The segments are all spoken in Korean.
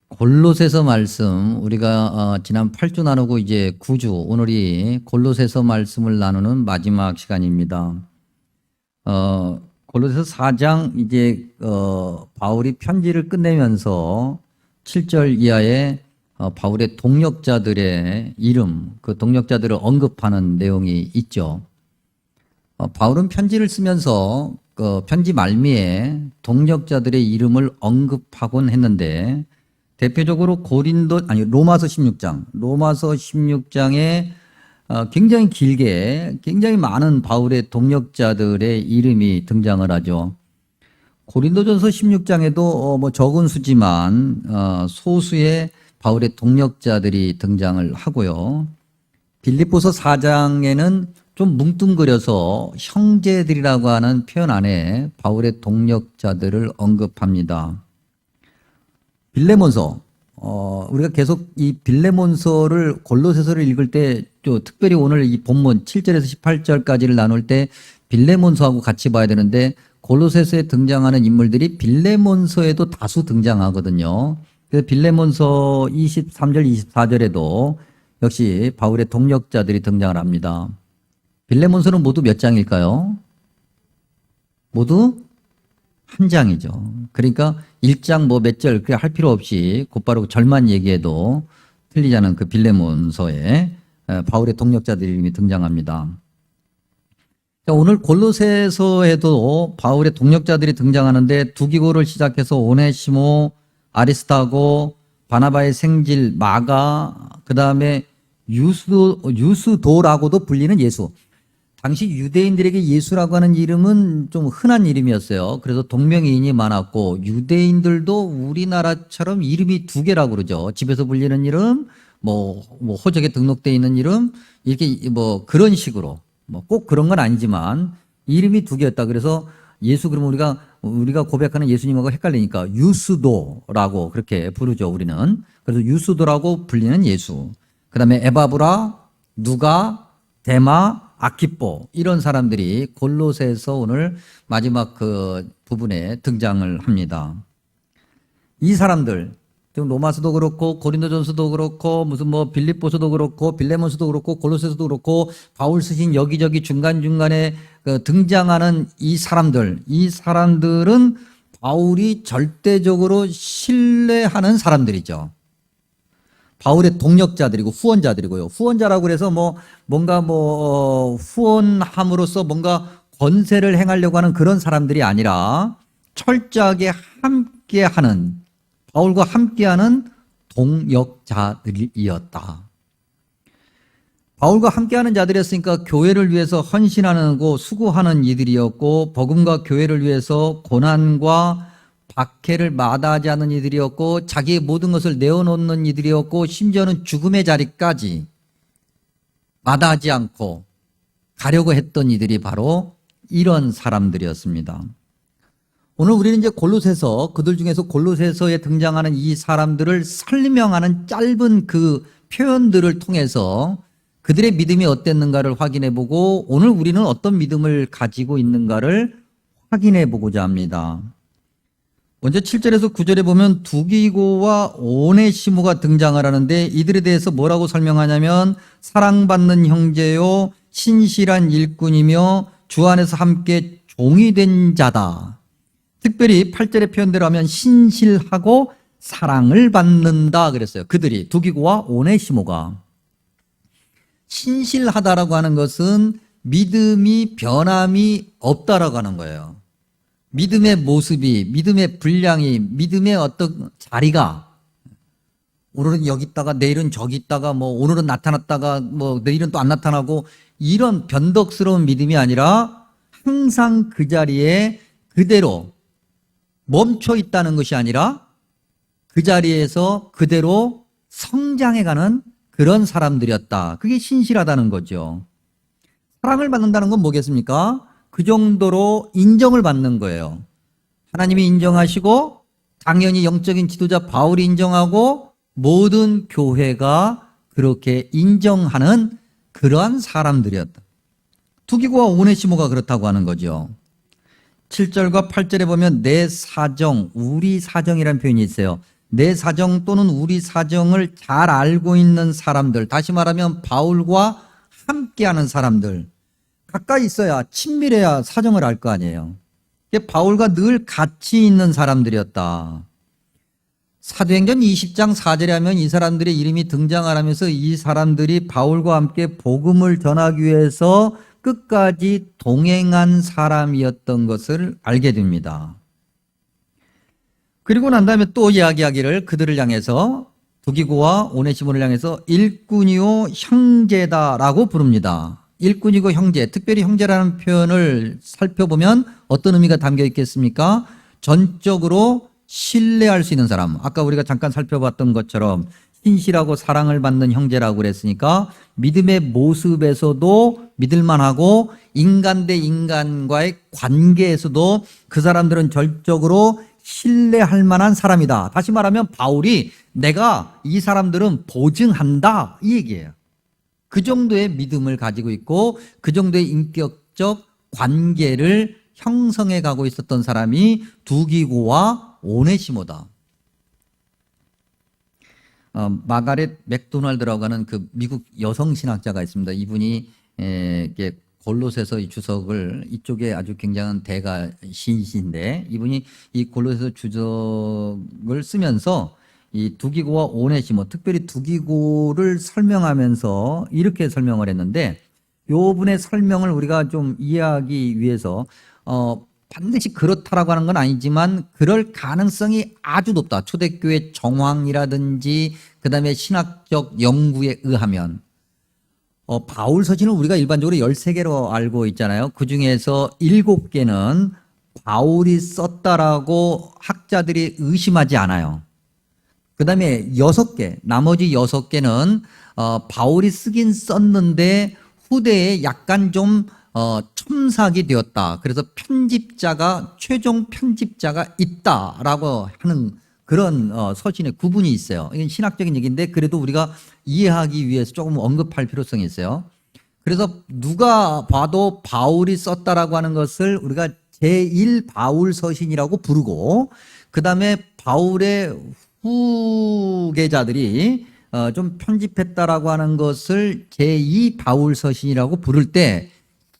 골로새서 말씀 우리가 지난 8주 나누고 이제 9주 오늘이 골로새서 말씀을 나누는 마지막 시간입니다. 골로새서 4장 이제 바울이 편지를 끝내면서 7절 이하에 바울의 동역자들의 이름, 그 동역자들을 언급하는 내용이 있죠. 바울은 편지를 쓰면서 편지 말미에 동역자들의 이름을 언급하곤 했는데 대표적으로 로마서 16장에 굉장히 길게 굉장히 많은 바울의 동역자들의 이름이 등장을 하죠. 고린도전서 16장에도 적은 수지만 소수의 바울의 동역자들이 등장을 하고요. 빌립보서 4장에는 좀 뭉뚱그려서 형제들이라고 하는 표현 안에 바울의 동역자들을 언급합니다. 빌레몬서, 우리가 계속 이 빌레몬서를 골로새서를 읽을 때 특별히 오늘 이 본문 7절에서 18절까지를 나눌 때 빌레몬서하고 같이 봐야 되는데 골로새서에 등장하는 인물들이 빌레몬서에도 다수 등장하거든요. 그래서 빌레몬서 23절, 24절에도 역시 바울의 동역자들이 등장을 합니다. 빌레몬서는 모두 몇 장일까요? 모두 한 장이죠. 그러니까 1장 몇 절 그렇게 할 필요 없이 곧바로 절만 얘기해도 틀리지 않은 그 빌레몬서에 바울의 동역자들이 이름이 등장합니다. 오늘 골로새서에도 바울의 동역자들이 등장하는데 두기고를 시작해서 오네시모, 아리스타고, 바나바의 생질, 마가, 그 다음에 유스도라고도 불리는 예수. 당시 유대인들에게 예수라고 하는 이름은 좀 흔한 이름이었어요. 그래서 동명이인이 많았고 유대인들도 우리나라처럼 이름이 두 개라고 그러죠. 집에서 불리는 이름, 호적에 등록되어 있는 이름, 이렇게 그런 식으로 꼭 그런 건 아니지만 이름이 두 개였다. 그래서 예수 그러면 우리가 고백하는 예수님하고 헷갈리니까 유스도라고 그렇게 부르죠. 우리는. 그래서 유스도라고 불리는 예수. 그다음에 에바브라, 누가, 데마, 아키포 이런 사람들이 골로새서 오늘 마지막 그 부분에 등장을 합니다. 이 사람들 지금 로마서도 그렇고 고린도전서도 그렇고 빌립보서도 그렇고 빌레몬서도 그렇고 골로새서도 그렇고 바울 쓰신 여기저기 중간중간에 등장하는 이 사람들은 바울이 절대적으로 신뢰하는 사람들이죠. 바울의 동역자들이고 후원자들이고요. 후원자라고 해서 후원함으로써 뭔가 권세를 행하려고 하는 그런 사람들이 아니라 철저하게 함께하는, 바울과 함께하는 동역자들이었다. 바울과 함께하는 자들이었으니까 교회를 위해서 헌신하고 수고하는 이들이었고 복음과 교회를 위해서 고난과 박해를 마다하지 않는 이들이었고 자기의 모든 것을 내어놓는 이들이었고 심지어는 죽음의 자리까지 마다하지 않고 가려고 했던 이들이 바로 이런 사람들이었습니다. 오늘 우리는 이제 그들 중에서 골로새서에 등장하는 이 사람들을 설명하는 짧은 그 표현들을 통해서 그들의 믿음이 어땠는가를 확인해 보고 오늘 우리는 어떤 믿음을 가지고 있는가를 확인해 보고자 합니다. 먼저 7절에서 9절에 보면 두기고와 오네시모가 등장을 하는데 이들에 대해서 뭐라고 설명하냐면 사랑받는 형제요 신실한 일꾼이며 주 안에서 함께 종이 된 자다. 특별히 8절의 표현대로 하면 신실하고 사랑을 받는다 그랬어요. 그들이 두기고와 오네시모가. 신실하다라고 하는 것은 믿음이 변함이 없다라고 하는 거예요. 믿음의 모습이, 믿음의 분량이, 믿음의 어떤 자리가 오늘은 여기 있다가 내일은 저기 있다가 오늘은 나타났다가 내일은 또 안 나타나고 이런 변덕스러운 믿음이 아니라 항상 그 자리에 그대로 멈춰 있다는 것이 아니라 그 자리에서 그대로 성장해가는 그런 사람들이었다. 그게 신실하다는 거죠. 사랑을 받는다는 건 뭐겠습니까? 그 정도로 인정을 받는 거예요. 하나님이 인정하시고 당연히 영적인 지도자 바울이 인정하고 모든 교회가 그렇게 인정하는 그러한 사람들이었다. 두기고와 오네시모가 그렇다고 하는 거죠. 7절과 8절에 보면 내 사정, 우리 사정이라는 표현이 있어요. 내 사정 또는 우리 사정을 잘 알고 있는 사람들, 다시 말하면 바울과 함께하는 사람들, 가까이 있어야 친밀해야 사정을 알 거 아니에요. 바울과 늘 같이 있는 사람들이었다. 사도행전 20장 4절에 하면 이 사람들의 이름이 등장하면서 이 사람들이 바울과 함께 복음을 전하기 위해서 끝까지 동행한 사람이었던 것을 알게 됩니다. 그리고 난 다음에 또 이야기하기를 그들을 향해서 두기고와 오네시모를 향해서 일꾼이요 형제다라고 부릅니다. 일꾼이고 형제, 특별히 형제라는 표현을 살펴보면 어떤 의미가 담겨 있겠습니까? 전적으로 신뢰할 수 있는 사람. 아까 우리가 잠깐 살펴봤던 것처럼 신실하고 사랑을 받는 형제라고 그랬으니까 믿음의 모습에서도 믿을만하고 인간 대 인간과의 관계에서도 그 사람들은 전적으로 신뢰할 만한 사람이다. 다시 말하면 바울이 내가 이 사람들은 보증한다 이 얘기예요. 그 정도의 믿음을 가지고 있고 그 정도의 인격적 관계를 형성해 가고 있었던 사람이 두기고와 오네시모다. 마가렛 맥도날드라고 하는 그 미국 여성 신학자가 있습니다. 이분이 골로새서 이 주석을 이쪽에 아주 굉장한 대가 신이신데 이분이 이 골로새서 주석을 쓰면서 이 두기고와 오네시모, 특별히 두기고를 설명하면서 이렇게 설명을 했는데 요 분의 설명을 우리가 좀 이해하기 위해서 반드시 그렇다라고 하는 건 아니지만 그럴 가능성이 아주 높다. 초대교회 정황이라든지 그다음에 신학적 연구에 의하면 바울 서신은 우리가 일반적으로 13개로 알고 있잖아요. 그중에서 7개는 바울이 썼다라고 학자들이 의심하지 않아요. 그다음에 6개, 나머지 6개는 바울이 쓰긴 썼는데 후대에 약간 좀 첨삭이 되었다. 그래서 최종 편집자가 있다라고 하는 그런 서신의 구분이 있어요. 이건 신학적인 얘기인데 그래도 우리가 이해하기 위해서 조금 언급할 필요성이 있어요. 그래서 누가 봐도 바울이 썼다라고 하는 것을 우리가 제1바울 서신이라고 부르고 그 다음에 바울의 후계자들이 좀 편집했다라고 하는 것을 제2바울 서신이라고 부를 때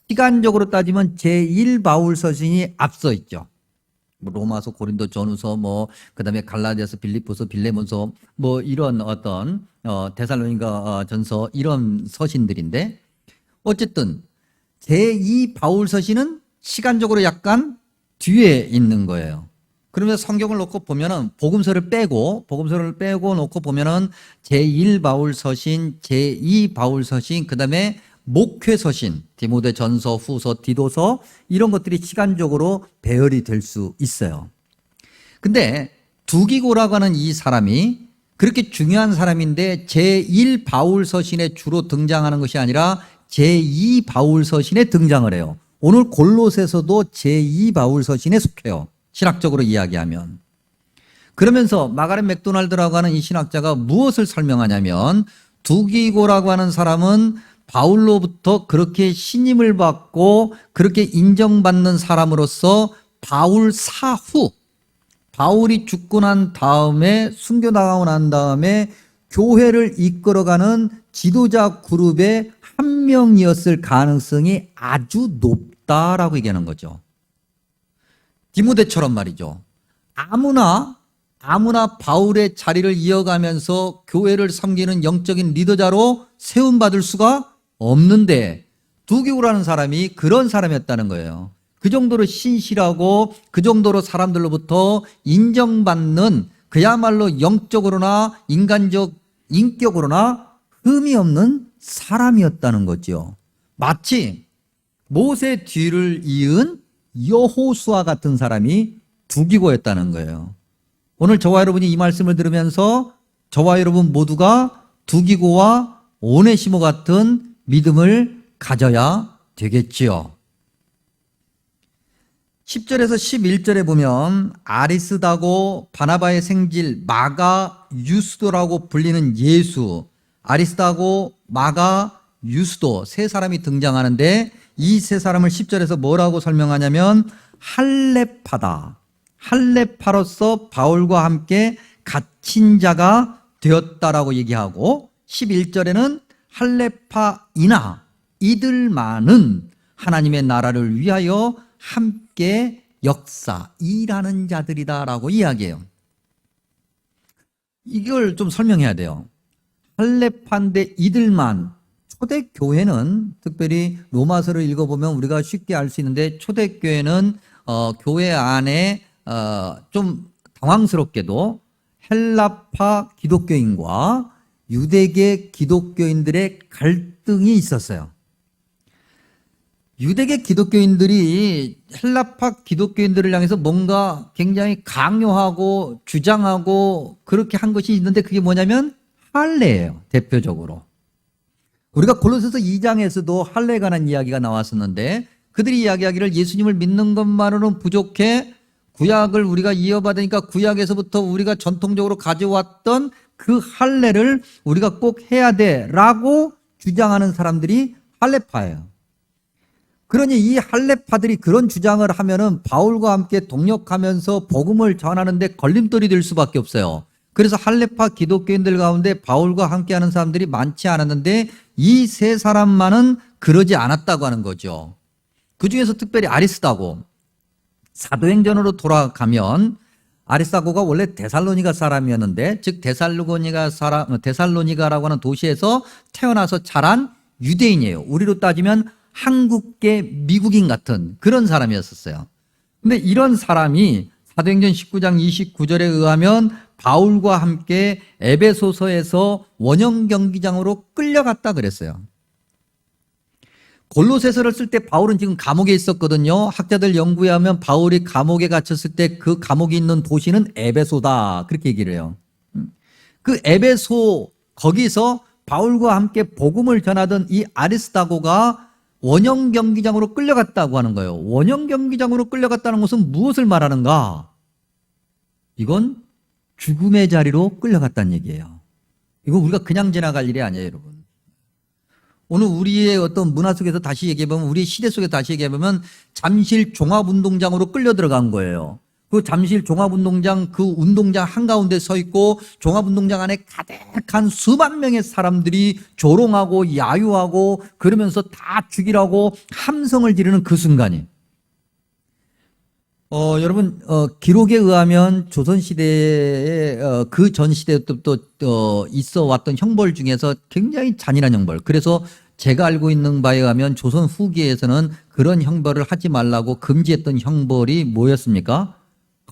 시간적으로 따지면 제1바울 서신이 앞서 있죠. 로마서, 고린도, 전후서, 그다음에 갈라디아서, 빌립보서, 빌레몬서, 이런 어떤 데살로니가 전서 이런 서신들인데 어쨌든 제2 바울 서신은 시간적으로 약간 뒤에 있는 거예요. 그러면 성경을 놓고 보면은 복음서를 빼고 놓고 보면은 제1 바울 서신, 제2 바울 서신, 그다음에 목회 서신, 디모데 전서, 후서, 디도서 이런 것들이 시간적으로 배열이 될 수 있어요. 근데 두기고라고 하는 이 사람이 그렇게 중요한 사람인데 제1 바울 서신에 주로 등장하는 것이 아니라 제2 바울 서신에 등장을 해요. 오늘 골로새서도 제2 바울 서신에 속해요. 신학적으로 이야기하면. 그러면서 마가렛 맥도날드라고 하는 이 신학자가 무엇을 설명하냐면 두기고라고 하는 사람은 바울로부터 그렇게 신임을 받고 그렇게 인정받는 사람으로서 바울 사후, 바울이 죽고 난 다음에 순교당하고 난 다음에 교회를 이끌어가는 지도자 그룹의 한 명이었을 가능성이 아주 높다라고 얘기하는 거죠. 디모데처럼 말이죠. 아무나 바울의 자리를 이어가면서 교회를 섬기는 영적인 리더자로 세움받을 수가 없는데 두기고라는 사람이 그런 사람이었다는 거예요. 그 정도로 신실하고 그 정도로 사람들로부터 인정받는 그야말로 영적으로나 인간적 인격으로나 흠이 없는 사람이었다는 거죠. 마치 모세 뒤를 이은 여호수아 같은 사람이 두기고였다는 거예요. 오늘 저와 여러분이 이 말씀을 들으면서 저와 여러분 모두가 두기고와 오네시모 같은 믿음을 가져야 되겠지요. 10절에서 11절에 보면 아리스다고 바나바의 생질 마가 유스도라고 불리는 예수, 아리스다고 마가 유스도 세 사람이 등장하는데 이 세 사람을 10절에서 뭐라고 설명하냐면 할례파다. 할례파로서 바울과 함께 갇힌 자가 되었다라고 얘기하고 11절에는 할레파이나 이들만은 하나님의 나라를 위하여 함께 일하는 자들이다라고 이야기해요. 이걸 좀 설명해야 돼요. 할레파인데 이들만, 초대교회는 특별히 로마서를 읽어보면 우리가 쉽게 알 수 있는데 초대교회는 교회 안에 좀 당황스럽게도 헬라파 기독교인과 유대계 기독교인들의 갈등이 있었어요. 유대계 기독교인들이 헬라파 기독교인들을 향해서 뭔가 굉장히 강요하고 주장하고 그렇게 한 것이 있는데 그게 뭐냐면 할례예요. 대표적으로. 우리가 골로새서 2장에서도 할례에 관한 이야기가 나왔었는데 그들이 이야기하기를 예수님을 믿는 것만으로는 부족해, 구약을 우리가 이어받으니까 구약에서부터 우리가 전통적으로 가져왔던 그 할례를 우리가 꼭 해야 돼라고 주장하는 사람들이 할례파예요. 그러니 이 할례파들이 그런 주장을 하면은 바울과 함께 동역하면서 복음을 전하는데 걸림돌이 될 수밖에 없어요. 그래서 할례파 기독교인들 가운데 바울과 함께하는 사람들이 많지 않았는데 이 세 사람만은 그러지 않았다고 하는 거죠. 그 중에서 특별히 아리스다고, 사도행전으로 돌아가면 아리스다고가 원래 데살로니가 사람이었는데, 즉 데살로니가라고 하는 도시에서 태어나서 자란 유대인이에요. 우리로 따지면 한국계 미국인 같은 그런 사람이었었어요. 근데 이런 사람이 사도행전 19장 29절에 의하면 바울과 함께 에베소서에서 원형 경기장으로 끌려갔다 그랬어요. 골로새서를 쓸 때 바울은 지금 감옥에 있었거든요. 학자들 연구에 하면 바울이 감옥에 갇혔을 때 그 감옥이 있는 도시는 에베소다 그렇게 얘기를 해요. 그 에베소 거기서 바울과 함께 복음을 전하던 이 아리스다고가 원형 경기장으로 끌려갔다고 하는 거예요. 원형 경기장으로 끌려갔다는 것은 무엇을 말하는가? 이건 죽음의 자리로 끌려갔다는 얘기예요. 이거 우리가 그냥 지나갈 일이 아니에요, 여러분. 오늘 우리의 어떤 문화 속에서 다시 얘기해보면, 우리 시대 속에서 다시 얘기해보면 잠실 종합운동장으로 끌려 들어간 거예요. 그 잠실 종합운동장 그 운동장 한가운데 서 있고 종합운동장 안에 가득한 수만 명의 사람들이 조롱하고 야유하고 그러면서 다 죽이라고 함성을 지르는 그 순간이. 여러분, 기록에 의하면 조선시대에, 그 전 시대 때부터 있어 왔던 형벌 중에서 굉장히 잔인한 형벌. 그래서 제가 알고 있는 바에 의하면 조선 후기에서는 그런 형벌을 하지 말라고 금지했던 형벌이 뭐였습니까?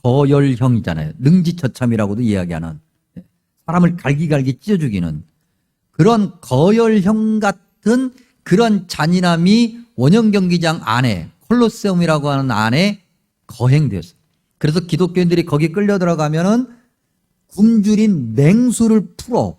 거열형이잖아요. 능지처참이라고도 이야기하는. 사람을 갈기갈기 찢어 죽이는 그런 거열형 같은 그런 잔인함이 원형 경기장 안에, 콜로세움이라고 하는 안에 거행되었어요. 그래서 기독교인들이 거기 끌려 들어가면은 굶주린 맹수를 풀어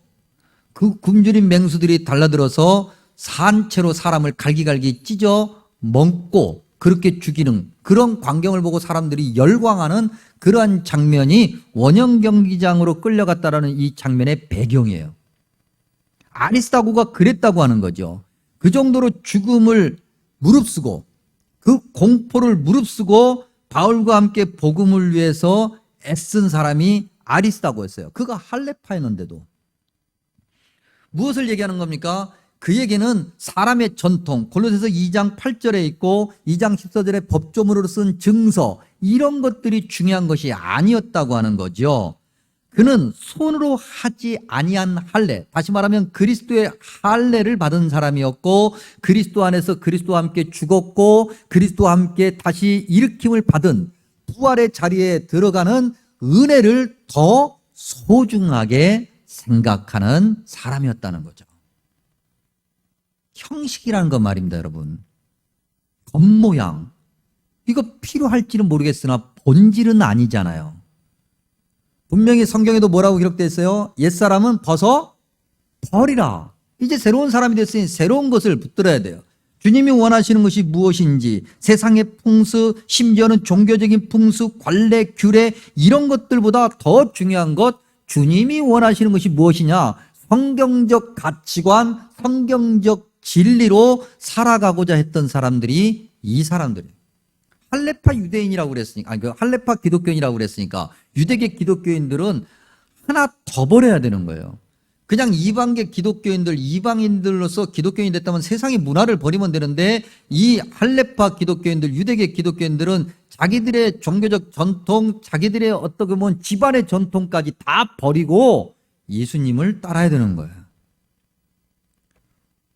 그 굶주린 맹수들이 달라들어서 산채로 사람을 갈기갈기 찢어 먹고 그렇게 죽이는 그런 광경을 보고 사람들이 열광하는 그러한 장면이 원형 경기장으로 끌려갔다라는 이 장면의 배경이에요. 아리스다고가 그랬다고 하는 거죠. 그 정도로 죽음을 무릅쓰고 그 공포를 무릅쓰고 바울과 함께 복음을 위해서 애쓴 사람이 아리스다고였어요. 그가 할레파였는데도. 무엇을 얘기하는 겁니까? 그 얘기는 사람의 전통, 골로새서 2장 8절에 있고 2장 14절에 법조문으로 쓴 증서, 이런 것들이 중요한 것이 아니었다고 하는 거죠. 그는 손으로 하지 아니한 할례, 다시 말하면 그리스도의 할례를 받은 사람이었고 그리스도 안에서 그리스도와 함께 죽었고 그리스도와 함께 다시 일으킴을 받은 부활의 자리에 들어가는 은혜를 더 소중하게 생각하는 사람이었다는 거죠. 형식이라는 건 말입니다, 여러분. 겉모양, 이거 필요할지는 모르겠으나 본질은 아니잖아요. 분명히 성경에도 뭐라고 기록되어 있어요? 옛사람은 벗어 버리라. 이제 새로운 사람이 됐으니 새로운 것을 붙들어야 돼요. 주님이 원하시는 것이 무엇인지, 세상의 풍수, 심지어는 종교적인 풍수, 관례, 규례, 이런 것들보다 더 중요한 것, 주님이 원하시는 것이 무엇이냐? 성경적 가치관, 성경적 진리로 살아가고자 했던 사람들이 이 사람들이에요. 할레파 유대인이라고 그랬으니까, 할레파 기독교인이라고 그랬으니까 유대계 기독교인들은 하나 더 버려야 되는 거예요. 그냥 이방계 기독교인들, 이방인들로서 기독교인이 됐다면 세상의 문화를 버리면 되는데 이 할레파 기독교인들, 유대계 기독교인들은 자기들의 종교적 전통, 자기들의 어떻게 보면 집안의 전통까지 다 버리고 예수님을 따라야 되는 거예요.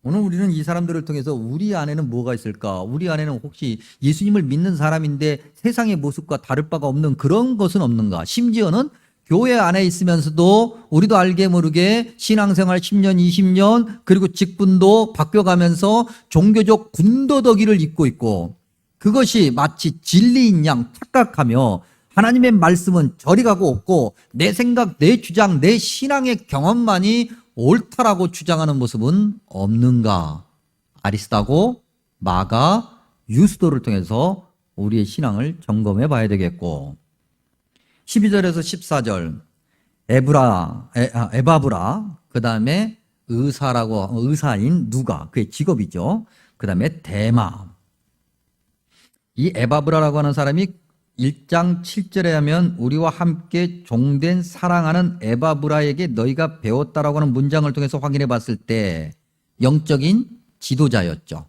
오늘 우리는 이 사람들을 통해서 우리 안에는 뭐가 있을까? 우리 안에는 혹시 예수님을 믿는 사람인데 세상의 모습과 다를 바가 없는 그런 것은 없는가? 심지어는 교회 안에 있으면서도 우리도 알게 모르게 신앙생활 10년, 20년 그리고 직분도 바뀌어가면서 종교적 군더더기를 입고 있고 그것이 마치 진리인 양 착각하며 하나님의 말씀은 저리 가고 없고 내 생각, 내 주장, 내 신앙의 경험만이 옳다라고 주장하는 모습은 없는가? 아리스타고, 마가, 유스도를 통해서 우리의 신앙을 점검해 봐야 되겠고 12절에서 14절 에바브라 그 다음에 의사인 누가 그의 직업이죠. 그 다음에 데마 이 에바브라라고 하는 사람이 1장 7절에 하면 우리와 함께 종된 사랑하는 에바브라에게 너희가 배웠다라고 하는 문장을 통해서 확인해 봤을 때 영적인 지도자였죠.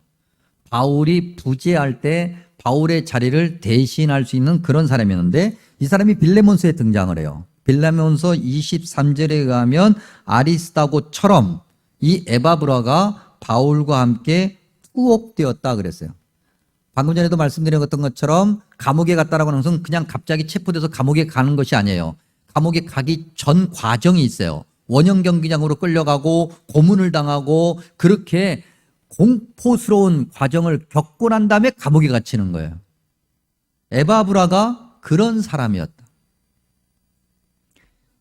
바울이 부재할 때 바울의 자리를 대신할 수 있는 그런 사람이었는데 이 사람이 빌레몬서에 등장을 해요. 빌레몬서 23절에 의하면 아리스타고처럼 이 에바브라가 바울과 함께 투옥되었다 그랬어요. 방금 전에도 말씀드린 것처럼 감옥에 갔다라고 하는 것은 그냥 갑자기 체포돼서 감옥에 가는 것이 아니에요. 감옥에 가기 전 과정이 있어요. 원형 경기장으로 끌려가고 고문을 당하고 그렇게 공포스러운 과정을 겪고 난 다음에 감옥에 갇히는 거예요. 에바브라가 그런 사람이었다.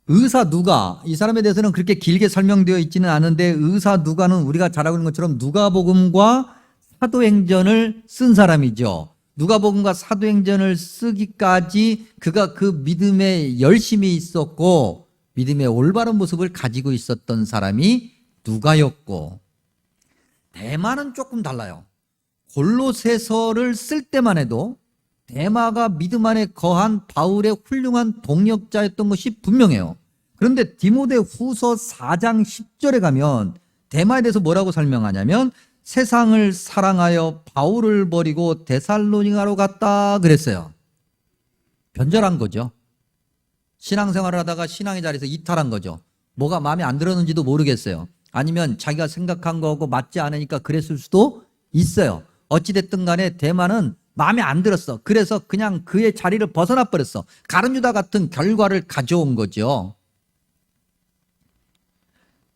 의사 누가 이 사람에 대해서는 그렇게 길게 설명되어 있지는 않은데 의사 누가는 우리가 잘 알고 있는 것처럼 누가복음과 사도행전을 쓴 사람이죠. 누가복음과 사도행전을 쓰기까지 그가 그 믿음에 열심히 있었고 믿음의 올바른 모습을 가지고 있었던 사람이 누가였고 데마는 조금 달라요. 골로새서를 쓸 때만 해도 데마가 믿음 안에 거한 바울의 훌륭한 동역자였던 것이 분명해요. 그런데 디모데 후서 4장 10절에 가면 데마에 대해서 뭐라고 설명하냐면 세상을 사랑하여 바울을 버리고 데살로니가로 갔다 그랬어요. 변절한 거죠. 신앙생활을 하다가 신앙의 자리에서 이탈한 거죠. 뭐가 마음에 안 들었는지도 모르겠어요. 아니면 자기가 생각한 거하고 맞지 않으니까 그랬을 수도 있어요. 어찌됐든 간에 데마는 마음에 안 들었어. 그래서 그냥 그의 자리를 벗어나 버렸어. 가룟유다 같은 결과를 가져온 거죠.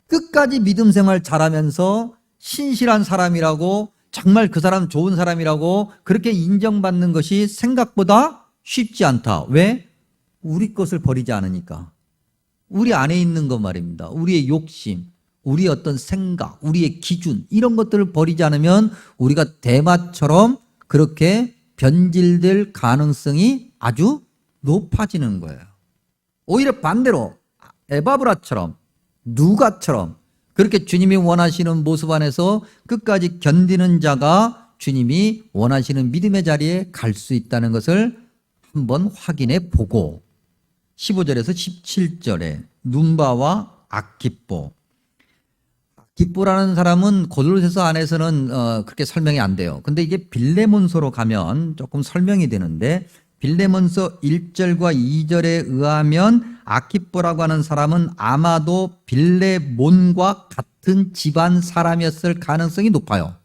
끝까지 믿음 생활 잘하면서 신실한 사람이라고 정말 그 사람 좋은 사람이라고 그렇게 인정받는 것이 생각보다 쉽지 않다. 왜? 우리 것을 버리지 않으니까. 우리 안에 있는 것 말입니다. 우리의 욕심, 우리의 어떤 생각, 우리의 기준 이런 것들을 버리지 않으면 우리가 데마처럼 그렇게 변질될 가능성이 아주 높아지는 거예요. 오히려 반대로 에바브라처럼 누가처럼 그렇게 주님이 원하시는 모습 안에서 끝까지 견디는 자가 주님이 원하시는 믿음의 자리에 갈 수 있다는 것을 한번 확인해 보고 15절에서 17절에 눈바와 아키뽀 아키뽀라는 사람은 고돌로새서 안에서는 그렇게 설명이 안 돼요. 근데 이게 빌레몬서로 가면 조금 설명이 되는데 빌레몬서 1절과 2절에 의하면 아키뽀라고 하는 사람은 아마도 빌레몬과 같은 집안 사람이었을 가능성이 높아요.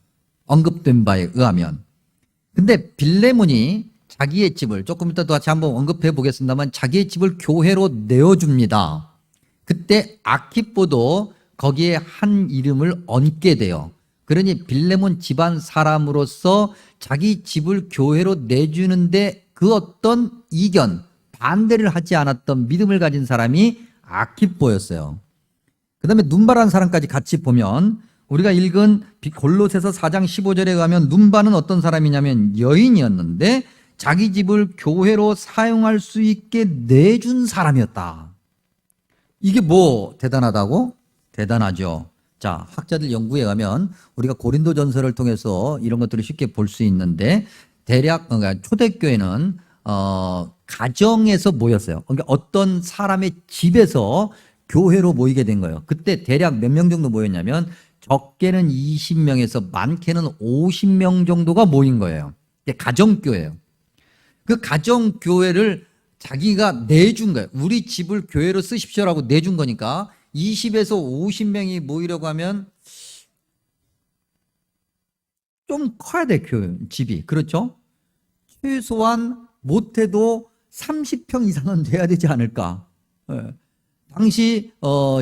언급된 바에 의하면. 근데 빌레몬이 자기의 집을 조금 이따 다시 한번 언급해 보겠습니다만 자기의 집을 교회로 내어줍니다. 그때 아키뽀도 거기에 한 이름을 얹게 돼요. 그러니 빌레몬 집안 사람으로서 자기 집을 교회로 내주는데 그 어떤 이견, 반대를 하지 않았던 믿음을 가진 사람이 아키뽀였어요. 그 다음에 눈바라는 사람까지 같이 보면 우리가 읽은 골로새서 4장 15절에 의하면 눈바는 어떤 사람이냐면 여인이었는데 자기 집을 교회로 사용할 수 있게 내준 사람이었다. 이게 뭐 대단하다고? 대단하죠. 자, 학자들 연구에 가면 우리가 고린도전서를 통해서 이런 것들을 쉽게 볼 수 있는데 대략 그러니까 초대교회는 가정에서 모였어요. 그러니까 어떤 사람의 집에서 교회로 모이게 된 거예요. 그때 대략 몇 명 정도 모였냐면 적게는 20명에서 많게는 50명 정도가 모인 거예요. 이게 가정교회예요. 그 가정교회를 자기가 내준 거예요. 우리 집을 교회로 쓰십시오라고 내준 거니까 20에서 50명이 모이려고 하면 좀 커야 돼, 집이. 그렇죠? 최소한 못해도 30평 이상은 돼야 되지 않을까. 예. 당시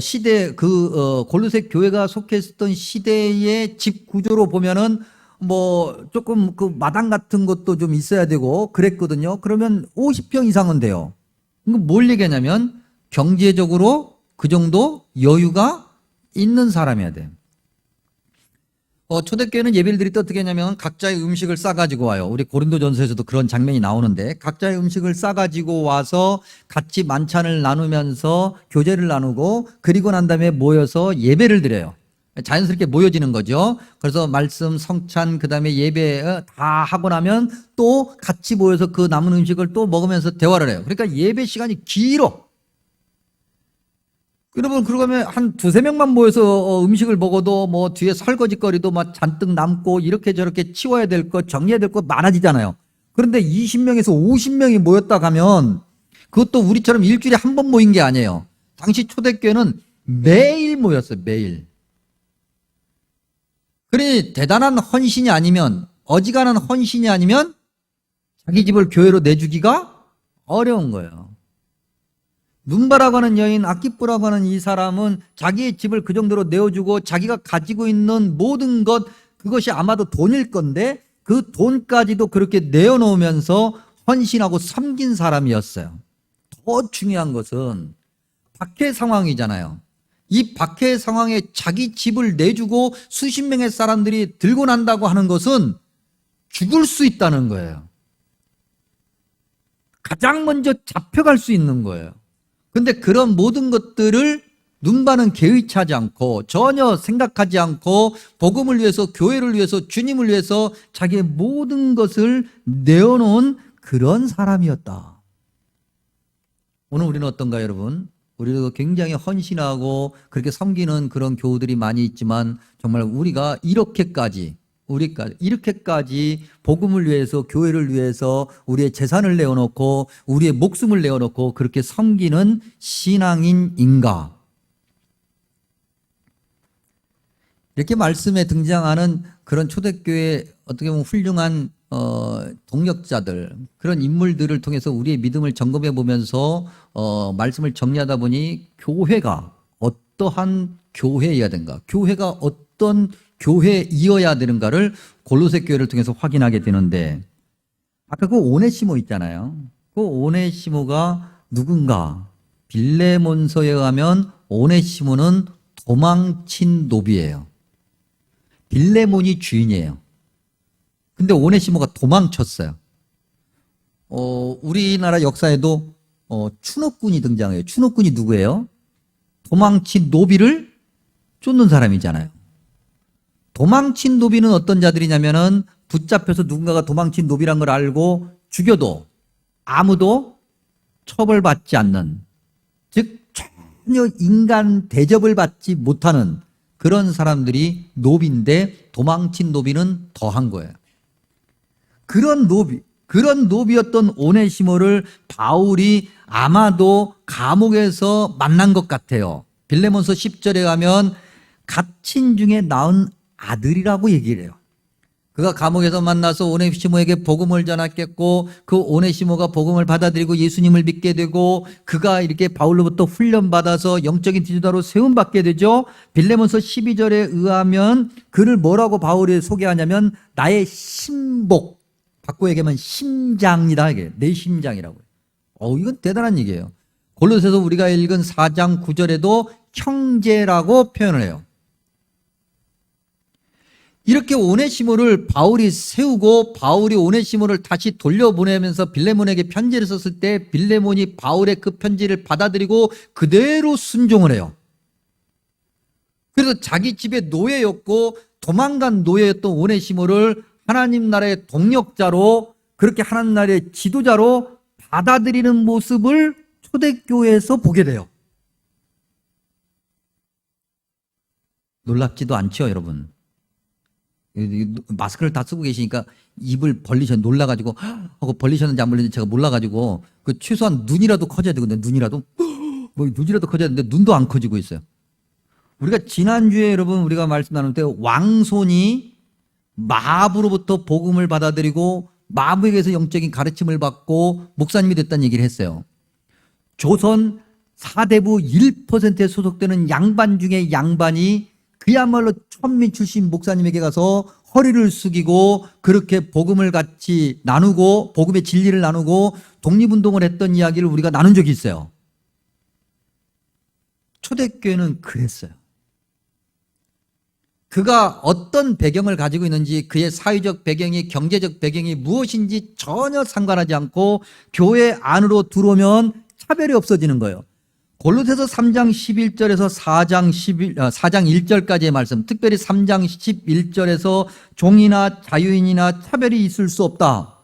시대 골로새 교회가 속했던 시대의 집 구조로 보면은 뭐 조금 그 마당 같은 것도 좀 있어야 되고 그랬거든요. 그러면 50평 이상은 돼요. 이건 뭘 얘기하냐면 경제적으로 그 정도 여유가 있는 사람이어야 돼요. 초대교회는 예배를 드릴 때 어떻게 하냐면 각자의 음식을 싸가지고 와요. 우리 고린도전서에서도 그런 장면이 나오는데 각자의 음식을 싸가지고 와서 같이 만찬을 나누면서 교제를 나누고 그리고 난 다음에 모여서 예배를 드려요. 자연스럽게 모여지는 거죠. 그래서 말씀, 성찬, 그 다음에 예배 다 하고 나면 또 같이 모여서 그 남은 음식을 또 먹으면서 대화를 해요. 그러니까 예배 시간이 길어. 여러분, 그러면 한 두세 명만 모여서 음식을 먹어도 뭐 뒤에 설거지거리도 막 잔뜩 남고 이렇게 저렇게 치워야 될 것, 정리해야 될 것 많아지잖아요. 그런데 20명에서 50명이 모였다 가면 그것도 우리처럼 일주일에 한 번 모인 게 아니에요. 당시 초대교회는 매일 모였어요, 매일. 그러니 대단한 헌신이 아니면, 어지간한 헌신이 아니면 자기 집을 교회로 내주기가 어려운 거예요. 눈바라고 하는 여인, 아키쁘라고 하는 이 사람은 자기의 집을 그 정도로 내어주고 자기가 가지고 있는 모든 것, 그것이 아마도 돈일 건데 그 돈까지도 그렇게 내어놓으면서 헌신하고 섬긴 사람이었어요. 더 중요한 것은 박해 상황이잖아요. 이 박해 상황에 자기 집을 내주고 수십 명의 사람들이 들고 난다고 하는 것은 죽을 수 있다는 거예요. 가장 먼저 잡혀갈 수 있는 거예요. 근데 그런 모든 것들을 눈바는 개의치하지 않고 전혀 생각하지 않고 복음을 위해서, 교회를 위해서, 주님을 위해서 자기의 모든 것을 내어놓은 그런 사람이었다. 오늘 우리는 어떤가요, 여러분? 우리도 굉장히 헌신하고 그렇게 섬기는 그런 교우들이 많이 있지만 정말 우리가 이렇게까지 복음을 위해서, 교회를 위해서 우리의 재산을 내어놓고 우리의 목숨을 내어놓고 그렇게 섬기는 신앙인인가? 이렇게 말씀에 등장하는 그런 초대교회 어떻게 보면 훌륭한 동력자들, 그런 인물들을 통해서 우리의 믿음을 점검해 보면서 말씀을 정리하다 보니 교회가 어떠한 교회여야 되는가, 교회가 어떤 교회이어야 되는가를 골로새 교회를 통해서 확인하게 되는데, 아까 그 오네시모 있잖아요. 그 오네시모가 누군가? 빌레몬서에 의하면 오네시모는 도망친 노비예요. 빌레몬이 주인이에요. 근데 오네시모가 도망쳤어요. 우리나라 역사에도 추노꾼이 등장해요. 추노꾼이 누구예요? 도망친 노비를 쫓는 사람이잖아요. 도망친 노비는 어떤 자들이냐면은 붙잡혀서 누군가가 도망친 노비란 걸 알고 죽여도 아무도 처벌받지 않는, 즉 전혀 인간 대접을 받지 못하는 그런 사람들이 노비인데 도망친 노비는 더한 거예요. 그런 노비였던 오네시모를 바울이 아마도 감옥에서 만난 것 같아요. 빌레몬서 10절에 가면 갇힌 중에 낳은 아들이라고 얘기를 해요. 그가 감옥에서 만나서 오네시모에게 복음을 전했겠고 그 오네시모가 복음을 받아들이고 예수님을 믿게 되고 그가 이렇게 바울로부터 훈련받아서 영적인 지도자로 세움받게 되죠. 빌레몬서 12절에 의하면 그를 뭐라고 바울이 소개하냐면 나의 신복, 바꿔 얘기하면 심장이다. 이게 내 심장이라고 해요. 이건 대단한 얘기예요. 골로새서 우리가 읽은 4장 9절에도 형제라고 표현을 해요. 이렇게 오네시모를 바울이 세우고 바울이 오네시모를 다시 돌려보내면서 빌레몬에게 편지를 썼을 때 빌레몬이 바울의 그 편지를 받아들이고 그대로 순종을 해요. 그래서 자기 집의 노예였고 도망간 노예였던 오네시모를 하나님 나라의 동력자로, 그렇게 하나님 나라의 지도자로 받아들이는 모습을 초대교회에서 보게 돼요. 놀랍지도 않죠, 여러분. 마스크를 다 쓰고 계시니까 입을 놀라가지고 하고 벌리셨는지 안 벌리는지 제가 몰라가지고 그 최소한 눈이라도 커져야 되거든요. 눈이라도 커져야 되는데 눈도 안 커지고 있어요. 우리가 지난주에 여러분 우리가 말씀 나눌 때 왕손이 마부로부터 복음을 받아들이고 마부에게서 영적인 가르침을 받고 목사님이 됐다는 얘기를 했어요. 조선 사대부 1%에 소속되는 양반 중에 양반이 그야말로 천민 출신 목사님에게 가서 허리를 숙이고 그렇게 복음을 같이 나누고 복음의 진리를 나누고 독립운동을 했던 이야기를 우리가 나눈 적이 있어요. 초대교회는 그랬어요. 그가 어떤 배경을 가지고 있는지 그의 사회적 배경이 경제적 배경이 무엇인지 전혀 상관하지 않고 교회 안으로 들어오면 차별이 없어지는 거예요. 골로새서 3장 11절에서 4장 1절까지의 말씀, 특별히 3장 11절에서 종이나 자유인이나 차별이 있을 수 없다.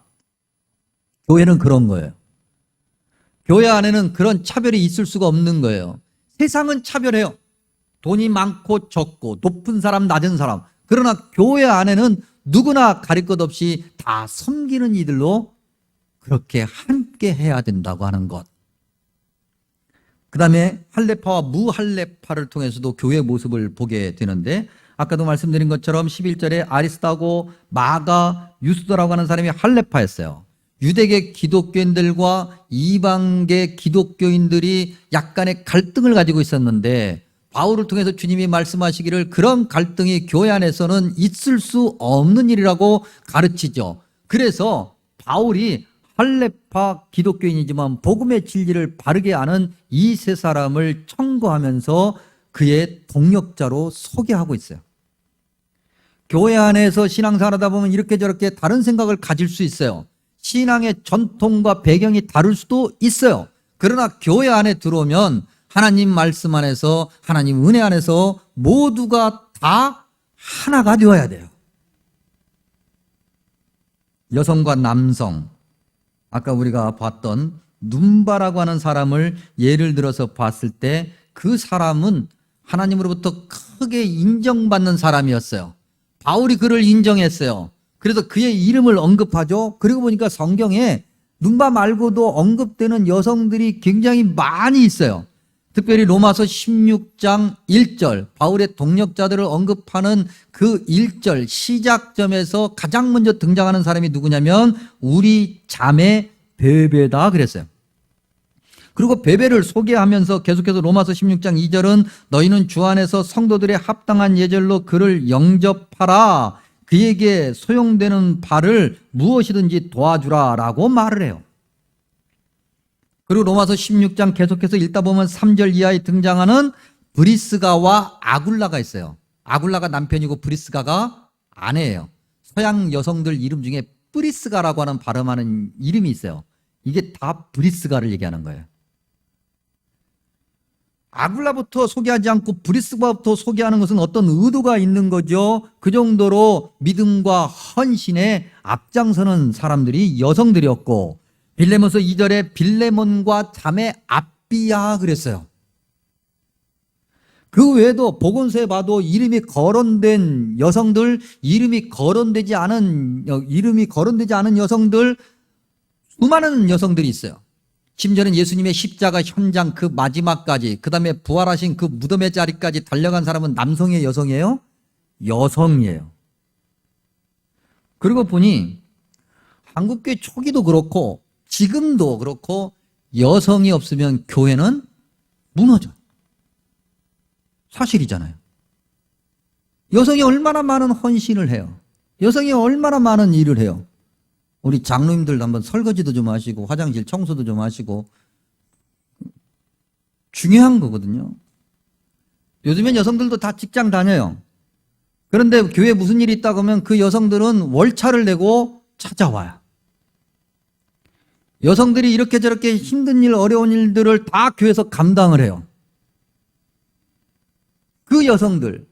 교회는 그런 거예요. 교회 안에는 그런 차별이 있을 수가 없는 거예요. 세상은 차별해요. 돈이 많고 적고 높은 사람 낮은 사람. 그러나 교회 안에는 누구나 가릴 것 없이 다 섬기는 이들로 그렇게 함께 해야 된다고 하는 것. 그 다음에 할례파와 무할례파를 통해서도 교회의 모습을 보게 되는데 아까도 말씀드린 것처럼 11절에 아리스타고 마가 유스도라고 하는 사람이 할례파였어요. 유대계 기독교인들과 이방계 기독교인들이 약간의 갈등을 가지고 있었는데 바울을 통해서 주님이 말씀하시기를 그런 갈등이 교회 안에서는 있을 수 없는 일이라고 가르치죠. 그래서 바울이 할례파 기독교인이지만 복음의 진리를 바르게 아는 이 세 사람을 청구하면서 그의 동역자로 소개하고 있어요. 교회 안에서 신앙생활하다 보면 이렇게 저렇게 다른 생각을 가질 수 있어요. 신앙의 전통과 배경이 다를 수도 있어요. 그러나 교회 안에 들어오면 하나님 말씀 안에서 하나님 은혜 안에서 모두가 다 하나가 되어야 돼요. 여성과 남성, 아까 우리가 봤던 눈바라고 하는 사람을 예를 들어서 봤을 때 그 사람은 하나님으로부터 크게 인정받는 사람이었어요. 바울이 그를 인정했어요. 그래서 그의 이름을 언급하죠. 그리고 보니까 성경에 눈바 말고도 언급되는 여성들이 굉장히 많이 있어요. 특별히 로마서 16장 1절 바울의 동역자들을 언급하는 그 1절 시작점에서 가장 먼저 등장하는 사람이 누구냐면 우리 자매 베베다 그랬어요. 그리고 베베를 소개하면서 계속해서 로마서 16장 2절은 너희는 주 안에서 성도들의 합당한 예절로 그를 영접하라. 그에게 소용되는 바를 무엇이든지 도와주라 라고 말을 해요. 그리고 로마서 16장 계속해서 읽다 보면 3절 이하에 등장하는 브리스가와 아굴라가 있어요. 아굴라가 남편이고 브리스가가 아내예요. 서양 여성들 이름 중에 브리스가라고 하는 발음하는 이름이 있어요. 이게 다 브리스가를 얘기하는 거예요. 아굴라부터 소개하지 않고 브리스가부터 소개하는 것은 어떤 의도가 있는 거죠. 그 정도로 믿음과 헌신에 앞장서는 사람들이 여성들이었고 빌레몬서 2절에 빌레몬과 자매 앞비야 그랬어요. 그 외에도 복음서에 봐도 이름이 거론된 여성들, 이름이 거론되지 않은 여성들 수많은 여성들이 있어요. 심지어는 예수님의 십자가 현장 그 마지막까지 그 다음에 부활하신 그 무덤의 자리까지 달려간 사람은 남성이에요, 여성이에요? 여성이에요. 그리고 보니 한국교회 초기도 그렇고 지금도 그렇고 여성이 없으면 교회는 무너져요. 사실이잖아요. 여성이 얼마나 많은 헌신을 해요. 여성이 얼마나 많은 일을 해요. 우리 장로님들도 한번 설거지도 좀 하시고 화장실 청소도 좀 하시고 중요한 거거든요. 요즘엔 여성들도 다 직장 다녀요. 그런데 교회에 무슨 일이 있다고 하면 그 여성들은 월차를 내고 찾아와요. 여성들이 이렇게 저렇게 힘든 일, 어려운 일들을 다 교회에서 감당을 해요. 그 여성들.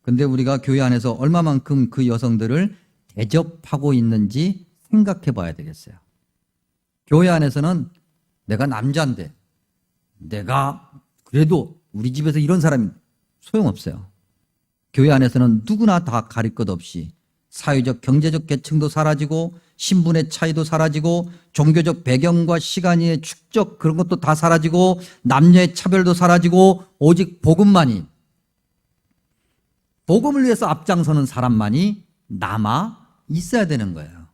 근데 우리가 교회 안에서 얼마만큼 그 여성들을 대접하고 있는지 생각해 봐야 되겠어요. 교회 안에서는 내가 남자인데 내가 그래도 우리 집에서 이런 사람이 소용없어요. 교회 안에서는 누구나 다 가릴 것 없이 사회적 경제적 계층도 사라지고 신분의 차이도 사라지고 종교적 배경과 시간의 축적 그런 것도 다 사라지고 남녀의 차별도 사라지고 오직 복음만이 복음을 위해서 앞장서는 사람만이 남아 있어야 되는 거예요.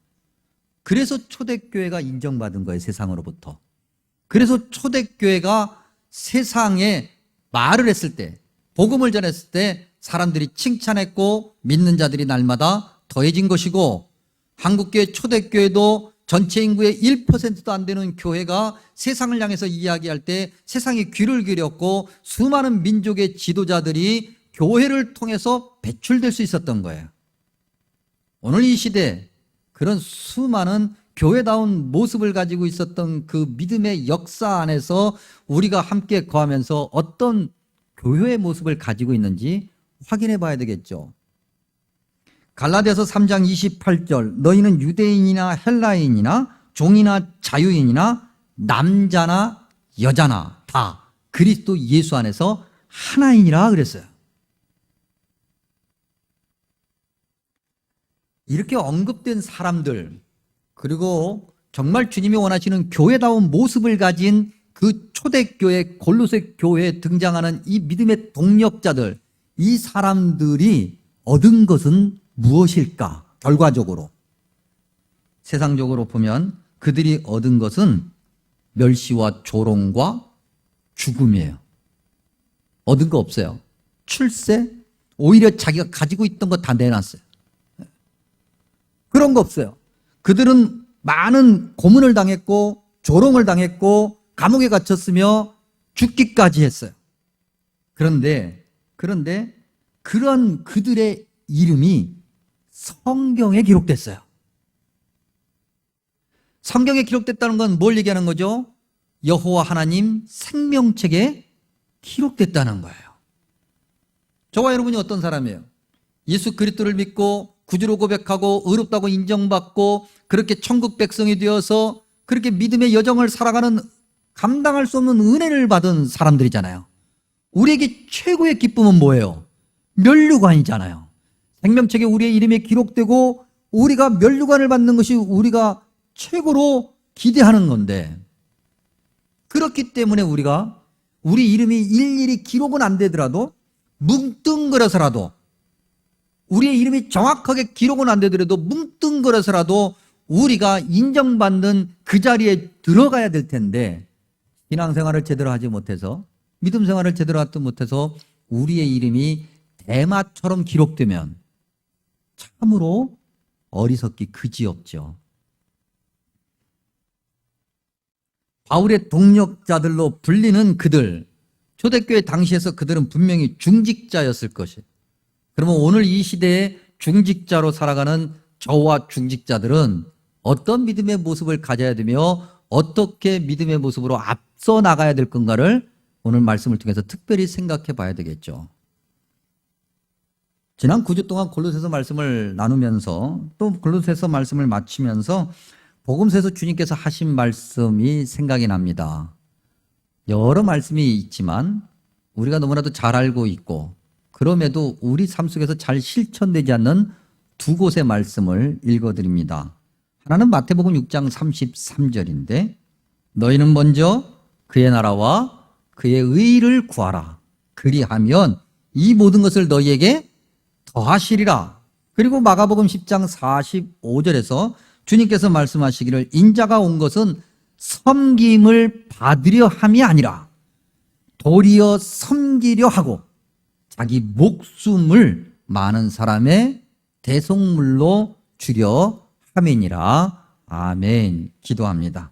그래서 초대교회가 인정받은 거예요. 세상으로부터. 그래서 초대교회가 세상에 말을 했을 때 복음을 전했을 때 사람들이 칭찬했고 믿는 자들이 날마다 더해진 것이고 한국교회 초대교회도 전체 인구의 1%도 안 되는 교회가 세상을 향해서 이야기할 때 세상이 귀를 기울였고 수많은 민족의 지도자들이 교회를 통해서 배출될 수 있었던 거예요. 오늘 이 시대 그런 수많은 교회다운 모습을 가지고 있었던 그 믿음의 역사 안에서 우리가 함께 거하면서 어떤 교회의 모습을 가지고 있는지 확인해 봐야 되겠죠. 갈라디아서 3장 28절 너희는 유대인이나 헬라인이나 종이나 자유인이나 남자나 여자나 다 그리스도 예수 안에서 하나이니라 그랬어요. 이렇게 언급된 사람들 그리고 정말 주님이 원하시는 교회다운 모습을 가진 그 초대교회 골로새 교회에 등장하는 이 믿음의 동력자들 이 사람들이 얻은 것은 무엇일까? 결과적으로 세상적으로 보면 그들이 얻은 것은 멸시와 조롱과 죽음이에요. 얻은 거 없어요. 출세, 오히려 자기가 가지고 있던 거 다 내놨어요. 그런 거 없어요. 그들은 많은 고문을 당했고 조롱을 당했고 감옥에 갇혔으며 죽기까지 했어요. 그런데 그런 그들의 이름이 성경에 기록됐어요. 성경에 기록됐다는 건 뭘 얘기하는 거죠? 여호와 하나님 생명책에 기록됐다는 거예요. 저와 여러분이 어떤 사람이에요? 예수 그리스도를 믿고 구주로 고백하고 의롭다고 인정받고 그렇게 천국 백성이 되어서 그렇게 믿음의 여정을 살아가는 감당할 수 없는 은혜를 받은 사람들이잖아요. 우리에게 최고의 기쁨은 뭐예요? 면류관이잖아요. 생명책에 우리의 이름이 기록되고 우리가 면류관을 받는 것이 우리가 최고로 기대하는 건데 그렇기 때문에 우리가 우리 이름이 일일이 기록은 안 되더라도 뭉뚱그려서라도 우리의 이름이 정확하게 기록은 안 되더라도 뭉뚱그려서라도 우리가 인정받는 그 자리에 들어가야 될 텐데 신앙생활을 제대로 하지 못해서 믿음 생활을 제대로 하지 못해서 우리의 이름이 대마처럼 기록되면 참으로 어리석기 그지없죠. 바울의 동력자들로 불리는 그들 초대교회 당시에서 그들은 분명히 중직자였을 것이에요. 그러면 오늘 이 시대에 중직자로 살아가는 저와 중직자들은 어떤 믿음의 모습을 가져야 되며 어떻게 믿음의 모습으로 앞서 나가야 될 건가를 오늘 말씀을 통해서 특별히 생각해 봐야 되겠죠. 지난 9주 동안 골로새서 말씀을 나누면서 또 골로새서 말씀을 마치면서 복음서에서 주님께서 하신 말씀이 생각이 납니다. 여러 말씀이 있지만 우리가 너무나도 잘 알고 있고 그럼에도 우리 삶 속에서 잘 실천되지 않는 두 곳의 말씀을 읽어드립니다. 하나는 마태복음 6장 33절인데 너희는 먼저 그의 나라와 그의 의를 구하라. 그리하면 이 모든 것을 너희에게 더하시리라. 그리고 마가복음 10장 45절에서 주님께서 말씀하시기를 인자가 온 것은 섬김을 받으려 함이 아니라 도리어 섬기려 하고 자기 목숨을 많은 사람의 대속물로 주려 함이니라. 아멘. 기도합니다.